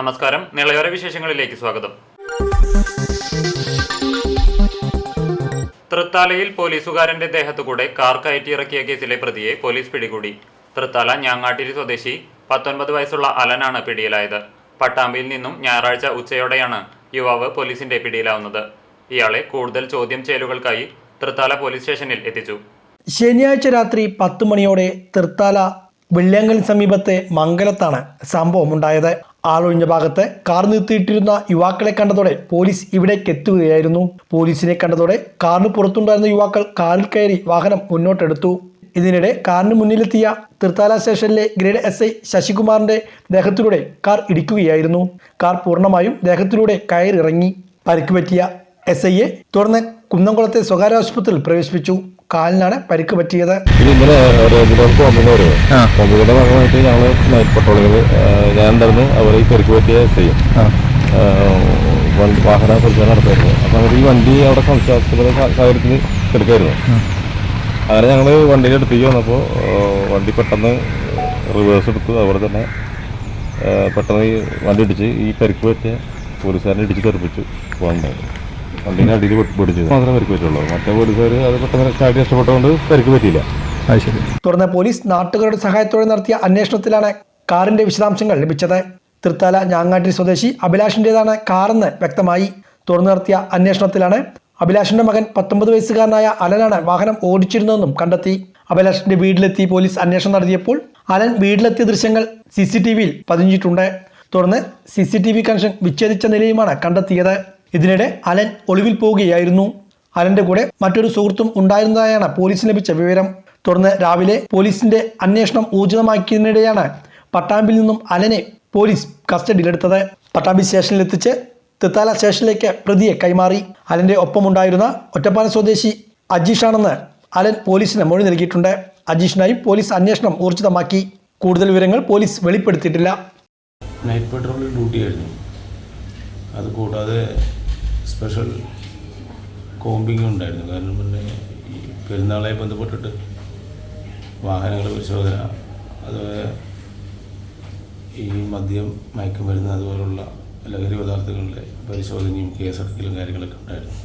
നമസ്കാരം. നിളയോര വിശേഷങ്ങളിലേക്ക് സ്വാഗതം. തൃത്താലയിൽ പോലീസുകാരന്റെ ദേഹത്തുകൂടെ കാർ കയറ്റിയിറക്കിയ കേസിലെ പ്രതിയെ പോലീസ് പിടികൂടി. തൃത്താല ഞാങ്ങാട്ടിരി സ്വദേശി 19 വയസ്സുള്ള അലനാണ് പിടിയിലായത്. പട്ടാമ്പിയിൽ നിന്നും ഞായറാഴ്ച ഉച്ചയോടെയാണ് യുവാവ് പോലീസിന്റെ പിടിയിലാവുന്നത്. ഇയാളെ കൂടുതൽ ചോദ്യം ചെയ്യലുകൾക്കായി തൃത്താല പോലീസ് സ്റ്റേഷനിൽ എത്തിച്ചു. ശനിയാഴ്ച രാത്രി 10 മണിയോടെ തൃത്താല വെള്ളിയാങ്കൽ സമീപത്തെ മംഗലത്താണ് സംഭവമുണ്ടായത്. ആളൊഴിഞ്ഞ ഭാഗത്ത് കാർ നിർത്തിയിട്ടിരുന്ന യുവാക്കളെ കണ്ടതോടെ പോലീസ് ഇവിടേക്ക് എത്തുകയായിരുന്നു. പോലീസിനെ കണ്ടതോടെ കാറിന് പുറത്തുണ്ടായിരുന്ന യുവാക്കൾ കാറിൽ കയറി വാഹനം മുന്നോട്ടെടുത്തു. ഇതിനിടെ കാറിന് മുന്നിലെത്തിയ തൃത്താല സ്റ്റേഷനിലെ ഗ്രേഡ് SI ശശികുമാറിന്റെ ദേഹത്തിലൂടെ കാർ ഇടിക്കുകയായിരുന്നു. കാർ പൂർണ്ണമായും ദേഹത്തിലൂടെ കയറിറങ്ങി. പരിക്ക് പറ്റിയ SIയെ തുടർന്ന് കുന്നംകുളത്തെ സ്വകാര്യ ആശുപത്രിയിൽ പ്രവേശിപ്പിച്ചു. കാലിനാണ് പരിക്ക് പറ്റിയത്. കോമ്പിയുടെ ഭാഗമായിട്ട് ഞങ്ങൾ നൈറ്റ് പട്രോളിംഗ് ഞാൻ ഉണ്ടായിരുന്നു. അവർ ഈ പരിക്ക് പറ്റിയ SI വാഹന പരിശോധന നടത്തായിരുന്നു. അപ്പം നമുക്ക് ഈ വണ്ടി അവിടെ സംശയാസ്പദ സാഹചര്യത്തിൽ എടുക്കായിരുന്നു. അങ്ങനെ ഞങ്ങൾ വണ്ടിയുടെ അടുത്തേക്ക് വന്നപ്പോൾ വണ്ടി പെട്ടെന്ന് റിവേഴ്സ് എടുത്തു. അതുപോലെ തന്നെ പെട്ടെന്ന് ഈ വണ്ടി ഇടിച്ച് ഈ പരിക്ക് പറ്റിയ പോലീസുകാരനെ ഇടിച്ച് തെറിപ്പിച്ചു പോകുന്നുണ്ടായിരുന്നു. വണ്ടീൻ്റെ അടിയിൽ പിടിച്ചു മാത്രമേ പരിക്ക് പറ്റുള്ളൂ. മറ്റേ പോലീസുകാർ അത് പെട്ടെന്ന് ചാടി നഷ്ടപ്പെട്ടുകൊണ്ട് പരിക്ക് പറ്റിയില്ല. തുടർന്ന് പോലീസ് നാട്ടുകാരുടെ സഹായത്തോടെ നടത്തിയ അന്വേഷണത്തിലാണ് കാറിന്റെ വിശദാംശങ്ങൾ ലഭിച്ചത്. തൃത്താല ഞാങ്ങാട്ടിരി സ്വദേശി അഭിലാഷിൻ്റെതാണ് കാറെന്ന് വ്യക്തമായി. തുടർന്ന് നടത്തിയ അന്വേഷണത്തിലാണ് അഭിലാഷിന്റെ മകൻ 19 വയസ്സുകാരനായ അലനാണ് വാഹനം ഓടിച്ചിരുന്നതെന്നും കണ്ടെത്തി. അഭിലാഷിന്റെ വീട്ടിലെത്തി പോലീസ് അന്വേഷണം നടത്തിയപ്പോൾ അലൻ വീട്ടിലെത്തിയ ദൃശ്യങ്ങൾ CCTVയിൽ പതിഞ്ഞിട്ടുണ്ട്. തുടർന്ന് CCTV കണക്ഷൻ വിച്ഛേദിച്ച നിലയുമാണ് കണ്ടെത്തിയത്. ഇതിനിടെ അലൻ ഒളിവിൽ പോവുകയായിരുന്നു. അലന്റെ കൂടെ മറ്റൊരു സുഹൃത്തും ഉണ്ടായിരുന്നതായാണ് പോലീസിന് ലഭിച്ച വിവരം. തുടർന്ന് രാവിലെ പോലീസിന്റെ അന്വേഷണം ഊർജിതമാക്കിയതിനിടെയാണ് പട്ടാമ്പിൽ നിന്നും അലനെ പോലീസ് കസ്റ്റഡിയിലെടുത്തത്. പട്ടാമ്പി സ്റ്റേഷനിലെത്തിച്ച് തൃത്താല സ്റ്റേഷനിലേക്ക് പ്രതിയെ കൈമാറി. അലന്റെ ഒപ്പമുണ്ടായിരുന്ന ഒറ്റപ്പാലം സ്വദേശി അജീഷാണെന്ന് അലൻ പോലീസിന് മൊഴി നൽകിയിട്ടുണ്ട്. അജീഷിനായി പോലീസ് അന്വേഷണം ഊർജിതമാക്കി. കൂടുതൽ വിവരങ്ങൾ പോലീസ് വെളിപ്പെടുത്തിയിട്ടില്ല. നൈറ്റ് പെട്രോളിൽ ഡ്യൂട്ടിയായിരുന്നു. അതുകൂടാതെ സ്പെഷ്യൽ കോമ്പിങ്ങും ഉണ്ടായിരുന്നു. കാരണം പിന്നെ ഈ പെരുന്നാളെ ബന്ധപ്പെട്ടിട്ട് വാഹനങ്ങളുടെ പരിശോധന, അതുപോലെ ഈ മദ്യം, മയക്കുമരുന്ന്, അതുപോലുള്ള ലഹരി പദാർത്ഥങ്ങളുടെ പരിശോധനയും കേസെടുക്കലും കാര്യങ്ങളൊക്കെ ഉണ്ടായിരുന്നു.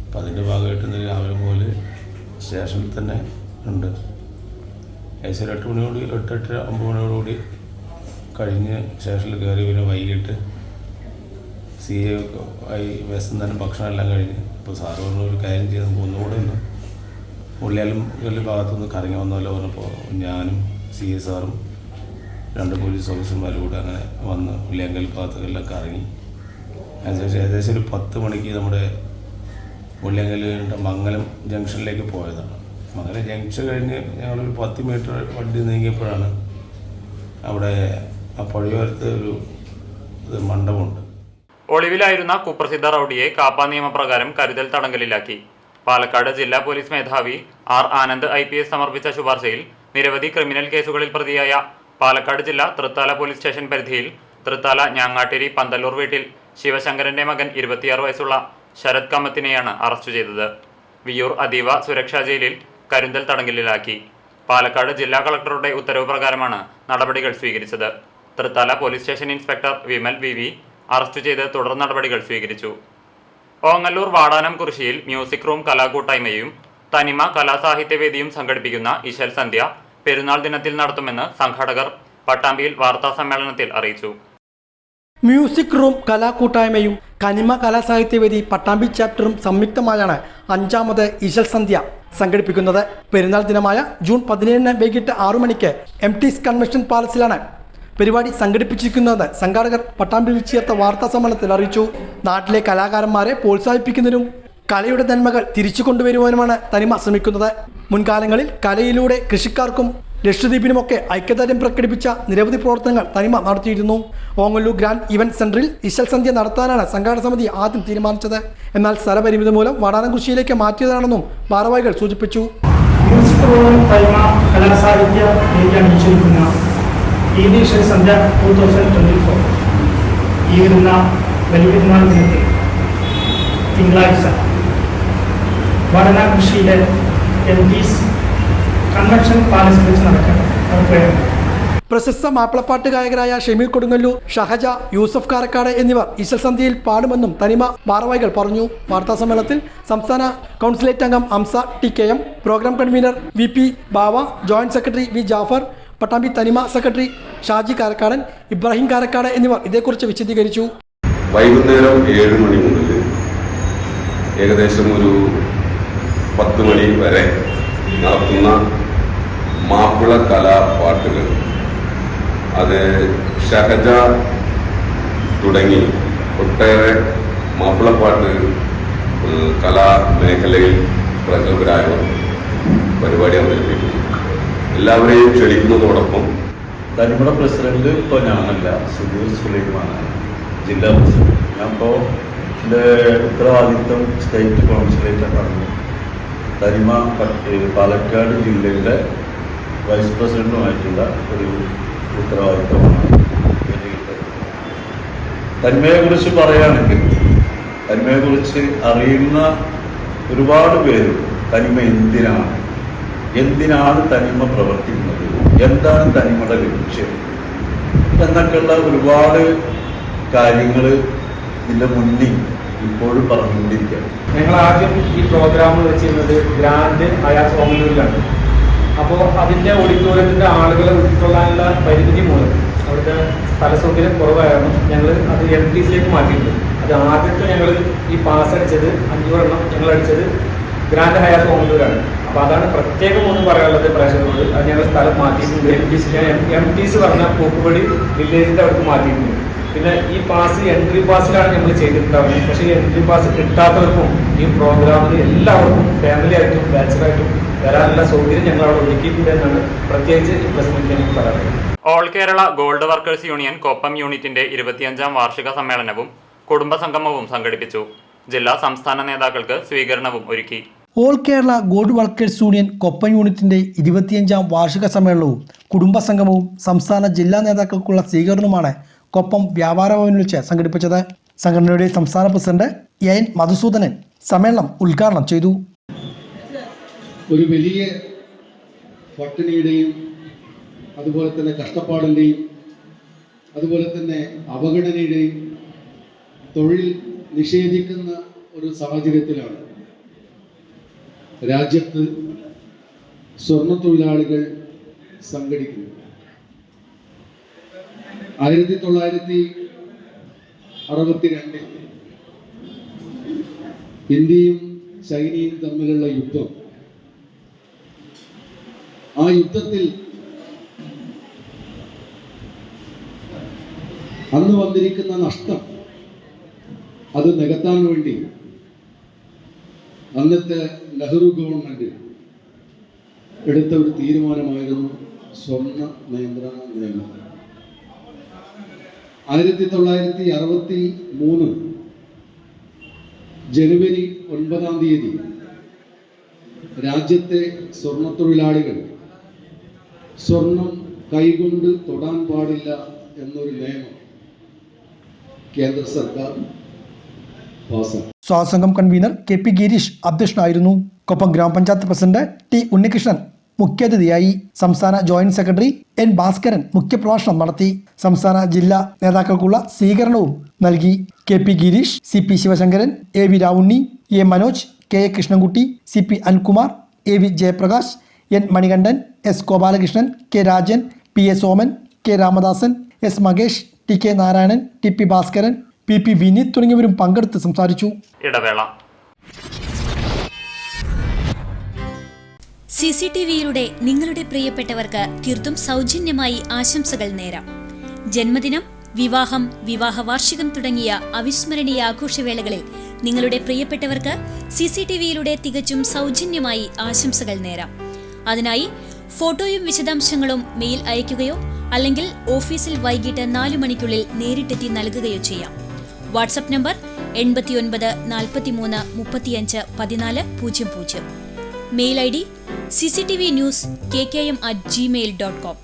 അപ്പം അതിൻ്റെ ഭാഗമായിട്ട് ഇന്ന് രാവിലെ മുതൽ സ്റ്റേഷനിൽ തന്നെ ഉണ്ട്. ഏകദേശം 8 മണിയോട് 8-9 മണിയോടുകൂടി കഴിഞ്ഞ് സ്റ്റേഷനിൽ കയറി. പിന്നെ വൈകിട്ട് CA ആയി വിശന്ന് തന്നെ ഭക്ഷണം എല്ലാം കഴിഞ്ഞ് അപ്പോൾ സാറ് പറഞ്ഞ ഒരു കാര്യം ചെയ്ത് നമുക്ക് ഒന്നുകൂടെ ഒന്ന് ഉള്ളിയാലും വലിയ ഭാഗത്തുനിന്ന് കറങ്ങി വന്നല്ലോ പറഞ്ഞപ്പോൾ ഞാനും CA സാറും 2 പോലീസ് ഓഫീസർമാരും കൂടെ അങ്ങനെ വന്ന് ഉള്ളിയാങ്കൽ ഭാഗത്തുകളിലൊക്കെ കറങ്ങി. അതിനുശേഷം ഏകദേശം ഒരു 10 മണിക്ക് നമ്മുടെ ഉള്ളിയാങ്കൽ മംഗലം ജംഗ്ഷനിലേക്ക് പോയതാണ്. മംഗലം ജംഗ്ഷൻ കഴിഞ്ഞ് ഞങ്ങളൊരു 10 മീറ്റർ വണ്ടി നീങ്ങിയപ്പോഴാണ് അവിടെ ആ പുഴയോരത്ത് ഒരു മണ്ഡപമുണ്ട്. ഒളിവിലായിരുന്ന കുപ്രസിദ്ധ റൌഡിയെ കാപ്പ നിയമപ്രകാരം കരുതൽ തടങ്കലിലാക്കി. പാലക്കാട് ജില്ലാ പോലീസ് മേധാവി R ആനന്ദ് IPS സമർപ്പിച്ച ശുപാർശയിൽ നിരവധി ക്രിമിനൽ കേസുകളിൽ പ്രതിയായ പാലക്കാട് ജില്ല തൃത്താല പോലീസ് സ്റ്റേഷൻ പരിധിയിൽ തൃത്താല ഞാങ്ങാട്ടിരി പന്തല്ലൂർ വീട്ടിൽ ശിവശങ്കരന്റെ മകൻ 26 വയസ്സുള്ള ശരത് കമ്മത്തിനെയാണ് അറസ്റ്റ് ചെയ്തത്. വിയൂർ അതീവ സുരക്ഷാ ജയിലിൽ കരുതൽ തടങ്കലിലാക്കി. പാലക്കാട് ജില്ലാ കളക്ടറുടെ ഉത്തരവ് പ്രകാരമാണ് നടപടികൾ സ്വീകരിച്ചത്. Thrithala police station inspector Vimal VV arrest ചെയ്ത് തുടർ നടപടികൾ സ്വീകരിച്ചു. ഓങ്ങല്ലൂർ വാടാനം കുറിശ്ശിയിൽ മ്യൂസിക് റൂം കലാകൂട്ടായ്മയും തനിമ കലാസാഹിത്യവേദിയും സംഘടിപ്പിക്കുന്ന ഇശൽ സന്ധ്യ പെരുന്നാൾ ദിനത്തിൽ നടത്തുമെന്ന് സംഘാടകർ പട്ടാമ്പിയിൽ വാർത്താ സമ്മേളനത്തിൽ അറിയിച്ചു. മ്യൂസിക് റൂം കലാകൂട്ടായ്മയും കനിമ കലാസാഹിത്യവേദി പട്ടാമ്പി ചാപ്റ്ററും സംയുക്തമായാണ് 5ാമത് ഇശൽ സന്ധ്യ സംഘടിപ്പിക്കുന്നത്. പെരുന്നാൾ ദിനമായ ജൂൺ 17 വൈകിട്ട് 6 മണിക്ക് MT's കൺവെൻഷൻ പാലസിലാണ് പരിപാടി സംഘടിപ്പിച്ചിരിക്കുന്നത്. സംഘാടകർ പട്ടാമ്പിയിൽ ചേർത്ത വാർത്താ സമ്മേളനത്തിൽ അറിയിച്ചു. നാട്ടിലെ കലാകാരന്മാരെ പ്രോത്സാഹിപ്പിക്കുന്നതിനും കലയുടെ നന്മകൾ തിരിച്ചു കൊണ്ടുവരുവാനുമാണ് തനിമ ശ്രമിക്കുന്നത്. മുൻകാലങ്ങളിൽ കലയിലൂടെ കൃഷിക്കാർക്കും ലക്ഷദ്വീപിനുമൊക്കെ ഐക്യദാർഢ്യം പ്രകടിപ്പിച്ച നിരവധി പ്രവർത്തനങ്ങൾ തനിമ നടത്തിയിരുന്നു. ഓങ്ങല്ലൂർ ഗ്രാൻഡ് ഇവന്റ് സെന്ററിൽ ഇശൽ സന്ധ്യ നടത്താനാണ് സംഘാടക സമിതി ആദ്യം തീരുമാനിച്ചത്. എന്നാൽ സ്ഥലപരിമിതി മൂലം വാടാനംകുറിശ്ശിയിലേക്ക് മാറ്റിയതാണെന്നും ഭാരവാഹികൾ സൂചിപ്പിച്ചു. ഈദ് ഇശൽ സന്ധ്യ 2024 ഈ വരുന്ന ബലിപെരുന്നാൾ ദിനത്തിൽ തിങ്കളാഴ്ച വാടാനംകുറിശ്ശിയിലെ MT's കൺവെൻഷൻ പാലസിൽ വെച്ച് നടക്കുകയാണ്. പ്രശസ്ത മാപ്പിളപ്പാട്ട് ഗായകരായ ഷമീർ കൊടുങ്ങല്ലൂർ, ഷഹജ, യൂസഫ് കാരക്കാട് എന്നിവർ ഈശ്വൽസന്ധ്യയിൽ പാടുമെന്നും തനിമ ഭാരവാഹികൾ പറഞ്ഞു. വാർത്താസമ്മേളനത്തിൽ സംസ്ഥാന കൗൺസിലേറ്റ് അംഗം Amsa TKM, programme convener VP Bava, joint secretary V Jafar, Pattambi Thanima secretary Shaji Karakkadan, Ibrahim Karakkad എന്നിവർ ഇതേക്കുറിച്ച് വിശദീകരിച്ചു. വൈകുന്നേരം 7 മണി മുതൽ ഏകദേശം ഒരു 10 മണി വരെ നടത്തുന്ന മാപ്പിള കലാപാട്ടുകൾ, അത് ഷഹജ തുടങ്ങി ഒട്ടേറെ മാപ്പിളപ്പാട്ട് കലാമേഖലയിൽ പ്രഗത്ഭരായവർ പരിപാടി അവതരിപ്പിക്കുന്നു. എല്ലാവരെയും ക്ഷണിക്കുന്നതോടൊപ്പം തനിമ പ്രസിഡന്റ് ഇപ്പോൾ ഞാനല്ല, സുധീർ സുലൈമാനാണ് ജില്ലാ പ്രസിഡന്റ്. ഞാൻ ഇപ്പോൾ എൻ്റെ ഉത്തരവാദിത്വം സ്റ്റേറ്റ് കൗൺസിലേറ്റ് പറഞ്ഞു. തനിമ പാലക്കാട് ജില്ലയുടെ വൈസ് പ്രസിഡന്റുമായിട്ടുള്ള ഒരു ഉത്തരവാദിത്വമാണ് എനിക്ക് കിട്ടുന്നത്. തനിമയെക്കുറിച്ച് പറയുകയാണെങ്കിൽ, തനിമയെക്കുറിച്ച് അറിയുന്ന ഒരുപാട് പേര് തനിമ എന്തിനാണ് തനിമ പ്രവർത്തിക്കുന്നത്, എന്താണ് തനിമയുടെ ലക്ഷ്യം എന്നൊക്കെയുള്ള ഒരുപാട് കാര്യങ്ങൾ ഇതിൻ്റെ മുന്നിൽ ഇപ്പോഴും പറഞ്ഞുകൊണ്ടിരിക്കുകയാണ്. ഞങ്ങൾ ആദ്യം ഈ പ്രോഗ്രാം വെച്ചിരുന്നത് ഗ്രാൻഡ് ഹയാത്ത് ഓമനൂരിലാണ്. അപ്പോൾ അതിൻ്റെ ഓഡിറ്റോറിയത്തിൻ്റെ ആളുകളെ ഉൾക്കൊള്ളാനുള്ള പരിമിതി മൂലം അവിടുത്തെ സ്ഥല സൗകര്യം കുറവായിരുന്നു. ഞങ്ങൾ അത് MTCയിലേക്ക് മാറ്റിയിട്ടുണ്ട്. അത് ആദ്യത്തെ ഞങ്ങൾ ഈ പാസ് അടിച്ചത് 5 എണ്ണം ഞങ്ങൾ അടിച്ചത് ഗ്രാൻഡ് ഹയാത്ത് ഓമനൂരാണ്. അപ്പോൾ അതാണ് പ്രത്യേകം ഒന്ന് പറയാനുള്ളത് പ്രേക്ഷകരോട്. അത് ഞങ്ങൾ സ്ഥലം മാറ്റിയിട്ടുണ്ട്. MTC പറഞ്ഞ പൂക്കുപടി വില്ലേജിൻ്റെ അവിടേക്ക് മാറ്റിയിട്ടുണ്ട്. പിന്നെ ഈ പാസ് എൻട്രി പാസിലാണ് നമ്മൾ ചെയ്തിട്ടുണ്ടാവുന്നത്. പക്ഷേ ഈ എൻട്രി പാസ് കിട്ടാത്തവർക്കും ഈ പ്രോഗ്രാമിൽ എല്ലാവർക്കും ഫാമിലി ആയിട്ടും ബാച്ചലായിട്ടും വരാനുള്ള സൗകര്യം ഞങ്ങൾ അവിടെ ഒരുക്കിയിട്ടുണ്ട് എന്നാണ് പ്രത്യേകിച്ച് ഈ പ്രശ്നത്തിൽ എനിക്ക് പറയാനുള്ളത്. All Kerala gold workers union Koppam യൂണിറ്റിന്റെ 25ാം വാർഷിക സമ്മേളനവും കുടുംബസംഗമവും സംഘടിപ്പിച്ചു. ജില്ലാ സംസ്ഥാന നേതാക്കൾക്ക് സ്വീകരണവും ഒരുക്കി. All Kerala gold workers union Koppam യൂണിറ്റിന്റെ 25ാം വാർഷിക സമ്മേളനവും കുടുംബസംഗമവും സംസ്ഥാന ജില്ലാ നേതാക്കൾക്കുള്ള സ്വീകരണവുമാണ് കൊപ്പം വ്യാപാര ഭവനിൽ വെച്ച് സംഘടിപ്പിച്ചത്. സംഘടനയുടെ സംസ്ഥാന പ്രസിഡന്റ് AN മധുസൂദനൻ സമ്മേളനം ഉദ്ഘാടനം ചെയ്തു. ഒരു വലിയ പട്ടിണിയുടെയും അതുപോലെ തന്നെ കഷ്ടപ്പാടിൻ്റെയും അതുപോലെ തന്നെ അവഗണനയുടെയും തൊഴിൽ നിഷേധിക്കുന്ന ഒരു സാഹചര്യത്തിലാണ് രാജ്യത്ത് സ്വർണ്ണ തൊഴിലാളികൾ സംഘടിക്കുന്നത്. 1962 ഇന്ത്യയും ചൈനയും തമ്മിലുള്ള യുദ്ധം, ആ യുദ്ധത്തിൽ അന്ന് വന്നിരിക്കുന്ന നഷ്ടം അത് നികത്താൻ വേണ്ടി അന്നത്തെ നെഹ്റു ഗവൺമെന്റ് എടുത്ത ഒരു തീരുമാനമായിരുന്നു സ്വർണ്ണ നിയന്ത്രണ നിയമം. 1963 ജനുവരി 9-ാം തീയതി രാജ്യത്തെ സ്വർണ്ണ തൊഴിലാളികൾ സ്വർണം കൈകൊണ്ട് തൊടാൻ പാടില്ല എന്നൊരു നിയമം കേന്ദ്ര സർക്കാർ പാസാക്കി. സ്വാഗതസംഘം കൺവീനർ KP ഗിരീഷ് അധ്യക്ഷനായിരുന്നു. കൊപ്പം ഗ്രാമപഞ്ചായത്ത് പ്രസിഡന്റ് T ഉണ്ണികൃഷ്ണൻ മുഖ്യാതിഥിയായി. സംസ്ഥാന ജോയിന്റ് സെക്രട്ടറി N ഭാസ്കരൻ മുഖ്യപ്രഭാഷണം നടത്തി. സംസ്ഥാന ജില്ലാ നേതാക്കൾക്കുള്ള സ്വീകരണവും നൽകി. KP Girish, CP Sivasankaran, AV Ravunni, A Manoj, KA Krishnankutty, CP അൻകുമാർ, AV Jayaprakash, N Manikandan, S Gopalakrishnan, K Rajan, PA Soman, K Ramadasan, S Makesh, TK Narayanan, TP Bhaskaran, PP Vineeth തുടങ്ങിയവരും പങ്കെടുത്ത് സംസാരിച്ചു. ഇടവേള. CCTVയിലൂടെ നിങ്ങളുടെ പ്രിയപ്പെട്ടവർക്ക് തീർത്തും സൗജന്യമായി ആശംസകൾ നേരാം. ജന്മദിനം, വിവാഹം, വിവാഹ വാർഷികം തുടങ്ങിയ അവിസ്മരണീയ ആഘോഷവേളകളിൽ നിങ്ങളുടെ പ്രിയപ്പെട്ടവർക്ക് CCTVയിലൂടെ തികച്ചും സൗജന്യമായി ആശംസകൾ നേരാം. അതിനായി ഫോട്ടോയും വിശദാംശങ്ങളും മെയിൽ അയയ്ക്കുകയോ അല്ലെങ്കിൽ ഓഫീസിൽ വൈകിട്ട് 4 മണിക്കുള്ളിൽ നേരിട്ടെത്തി നൽകുകയോ ചെയ്യാം. WhatsApp number 89 43 35 14 00. Mail ID cctvnews@gmail.com.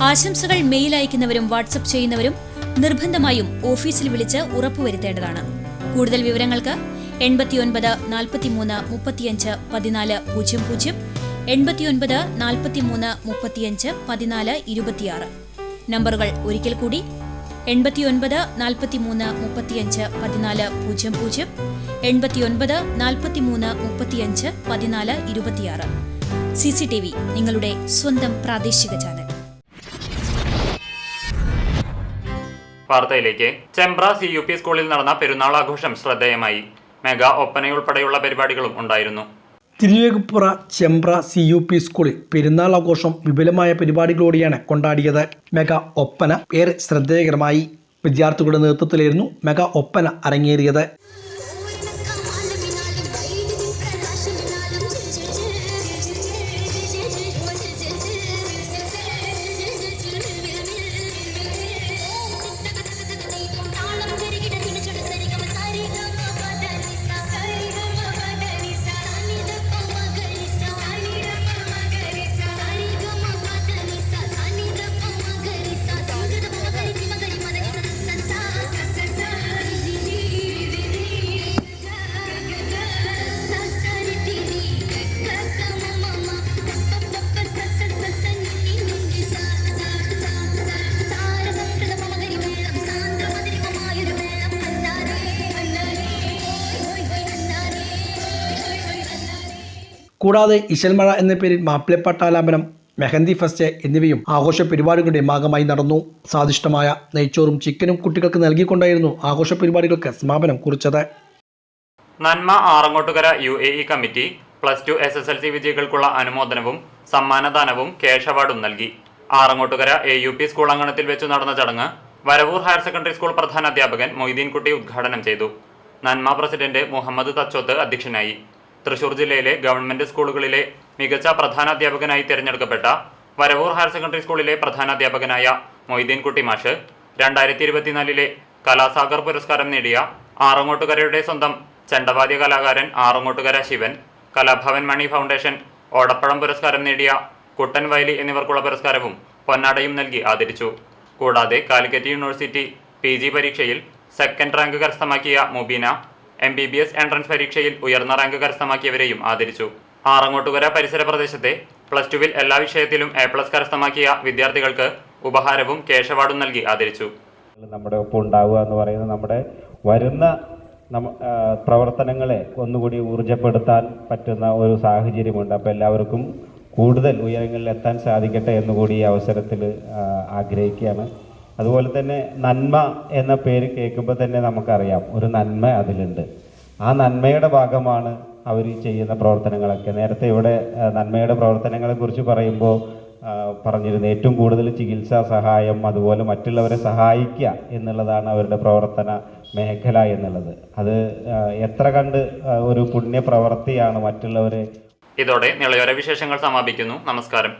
ആശംസകൾ മെയിൽ അയക്കുന്നവരും വാട്സ്ആപ്പ് ചെയ്യുന്നവരും നിർബന്ധമായും ഓഫീസിൽ വിളിച്ച് ഉറപ്പുവരുത്തേണ്ടതാണ്. കൂടുതൽ വിവരങ്ങൾക്ക് 89 43 35 14 00, 89 43 35 14 26. നമ്പറുകൾ ഒരിക്കൽ കൂടി: 89 43 35 14 00, 89 43 35 14 26. CCTV, നിങ്ങളുടെ സ്വന്തം പ്രാദേശിക ചാനൽ. വാർത്തയിലേക്ക്. ചെമ്പ്ര CUP സ്കൂളിൽ നടന്ന പെരുന്നാൾ ആഘോഷം ശ്രദ്ധേയമായി. മെഗാ ഒപ്പനയുൾപ്പെടെയുള്ള പരിപാടികളും ഉണ്ടായിരുന്നു. തിരുവേഗപ്പുറ ചെമ്പ്ര CUP സ്കൂളിൽ പെരുന്നാൾ ആഘോഷം വിപുലമായ പരിപാടികളോടെയാണ് കൊണ്ടാടിയത്. മെഗാ ഒപ്പന ഏറെ ശ്രദ്ധേയകരമായി. വിദ്യാർത്ഥികളുടെ നേതൃത്വത്തിലായിരുന്നു മെഗാ ഒപ്പന അരങ്ങേറിയത്. കൂടാതെ ഇശൽമഴ എന്ന പേരിൽ മാപ്പിളപ്പാട്ടാലാപനം, മെഹന്തി ഫെസ്റ്റ് എന്നിവയും ആഘോഷ പരിപാടികളുടെ ഭാഗമായി നടന്നു. സ്വാദിഷ്ടമായ നെയ്ച്ചോറും ചിക്കനും കുട്ടികൾക്ക് നൽകിക്കൊണ്ടായിരുന്നു ആഘോഷ പരിപാടികൾക്ക് സമാപനം കുറിച്ചത്. Nanma Arangottukara UAE committee +2 SSLC വിജയികൾക്കുള്ള അനുമോദനവും സമ്മാനദാനവും ക്യാഷ് അവാർഡും നൽകി. ആറങ്ങോട്ടുകര AUP സ്കൂൾ അങ്കണത്തിൽ വെച്ചു നടന്ന ചടങ്ങ് വരവൂർ ഹയർ സെക്കൻഡറി സ്കൂൾ പ്രധാനാധ്യാപകൻ മൊയ്തീൻകുട്ടി ഉദ്ഘാടനം ചെയ്തു. നന്മ പ്രസിഡന്റ് മുഹമ്മദ് തച്ചോത്ത് അധ്യക്ഷനായി. തൃശൂർ ജില്ലയിലെ ഗവൺമെന്റ് സ്കൂളുകളിലെ മികച്ച പ്രധാനാധ്യാപകനായി തിരഞ്ഞെടുക്കപ്പെട്ട വരവൂർ ഹയർ സെക്കൻഡറി സ്കൂളിലെ പ്രധാനാധ്യാപകനായ മൊയ്തീൻകുട്ടി മാഷ്, 2024 കലാസാഗർ പുരസ്കാരം നേടിയ ആറങ്ങോട്ടുകരയുടെ സ്വന്തം ചെണ്ടവാദ്യ കലാകാരൻ ആറങ്ങോട്ടുകര ശിവൻ, കലാഭവൻ മണി ഫൗണ്ടേഷൻ ഓടപ്പഴം പുരസ്കാരം നേടിയ കുട്ടൻ വയലി എന്നിവർക്കുള്ള പുരസ്കാരവും പൊന്നാടയും നൽകി ആദരിച്ചു. കൂടാതെ കാലിക്കറ്റ് യൂണിവേഴ്സിറ്റി PG പരീക്ഷയിൽ സെക്കൻഡ് റാങ്ക് കരസ്ഥമാക്കിയ മുബീന, MBBS എൻട്രൻസ് പരീക്ഷയിൽ ഉയർന്ന റാങ്ക് കരസ്ഥമാക്കിയവരെയും ആദരിച്ചു. ആറങ്ങോട്ടുകര പരിസര പ്രദേശത്തെ +2 എല്ലാ വിഷയത്തിലും A+ കരസ്ഥമാക്കിയ വിദ്യാർത്ഥികൾക്ക് ഉപഹാരവും ക്യാഷ് അവാർഡും നൽകി ആദരിച്ചു. നമ്മുടെ ഒപ്പം ഉണ്ടാവുക എന്ന് പറയുന്നത് നമ്മുടെ വരുന്ന പ്രവർത്തനങ്ങളെ ഒന്നുകൂടി ഊർജ്ജപ്പെടുത്താൻ പറ്റുന്ന ഒരു സാഹചര്യമുണ്ട്. അപ്പോൾ എല്ലാവർക്കും കൂടുതൽ ഉയരങ്ങളിൽ എത്താൻ സാധിക്കട്ടെ എന്നുകൂടി ഈ അവസരത്തിൽ ആഗ്രഹിക്കുകയാണ്. അതുപോലെ തന്നെ നന്മ എന്ന പേര് കേൾക്കുമ്പോൾ തന്നെ നമുക്കറിയാം ഒരു നന്മ അതിലുണ്ട്. ആ നന്മയുടെ ഭാഗമാണ് അവർ ചെയ്യുന്ന പ്രവർത്തനങ്ങളൊക്കെ. നേരത്തെ ഇവിടെ നന്മയുടെ പ്രവർത്തനങ്ങളെക്കുറിച്ച് പറയുമ്പോൾ പറഞ്ഞിരുന്നു ഏറ്റവും കൂടുതൽ ചികിത്സാ സഹായം, അതുപോലെ മറ്റുള്ളവരെ സഹായിക്കുക എന്നുള്ളതാണ് അവരുടെ പ്രവർത്തന മേഖല എന്നുള്ളത്. അത് എത്ര കണ്ട് ഒരു പുണ്യപ്രവർത്തിയാണ് മറ്റുള്ളവരെ. ഇതോടെ നിളയോര വിശേഷങ്ങൾ സമാപിക്കുന്നു. നമസ്കാരം.